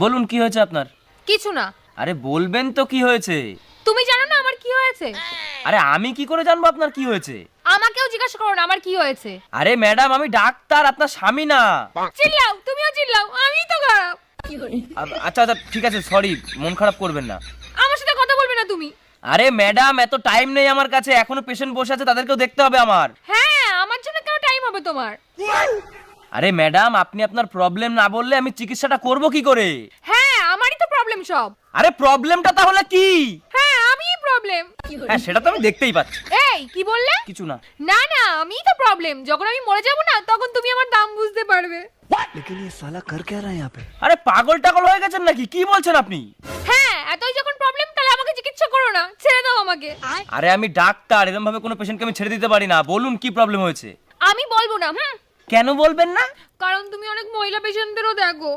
বলুন কি হয়েছে আপনার? কিছু না। আরে বলবেন তো কি হয়েছে? তুমি জানো না আমার কি হয়েছে? আরে আমি কি করে জানবো আপনার কি হয়েছে? আমাকেও জিজ্ঞাসা করো না আমার কি হয়েছে। আরে ম্যাডাম আমি ডাক্তার, আপনার স্বামী না। চিল্লাও, তুমিও চিল্লাও, আমিই তো খারাপ। আচ্ছা আচ্ছা ঠিক আছে, সরি, মন খারাপ করবেন না। আমার সাথে কথা বলবে না তুমি। আরে ম্যাডাম এত টাইম নেই আমার কাছে, এখনো পেশেন্ট বসে আছে, তাদেরকেও দেখতে হবে আমার। হ্যাঁ, আমার জন্য কেন টাইম হবে তোমার? আরে ম্যাডাম আপনি আপনার প্রবলেম না বললে আমি চিকিৎসাটা করব কি করে? হ্যাঁ, আমারই তো প্রবলেম সব। আরে প্রবলেমটা তাহলে কি? হ্যাঁ, আমিই প্রবলেম। হ্যাঁ সেটা তো আমি দেখতেই পাচ্ছি। এই কি বললে? কিছু না। না না, আমিই তো প্রবলেম। যখন আমি মরে যাব না তখন তুমি আমার দাম বুঝতে পারবে। लेकिन ये साला कर क्या रहा है यहाँ पे? আরে পাগল টাগল হয়ে গেছেন নাকি? কি বলছেন আপনি? হ্যাঁ, এতই যখন প্রবলেম তাহলে আমাকে চিকিৎসা করো না, ছেড়ে দাও আমাকে। আরে আমি ডাক্তার, এরকম ভাবে কোনো পেশেন্টকে আমি ছেড়ে দিতে পারি না। বলুন কি প্রবলেম হয়েছে? আমি বলবো না। কেন বলবেন না? কারণ তুমি অনেক মহিলা পেশেন্টদেরও দেখো।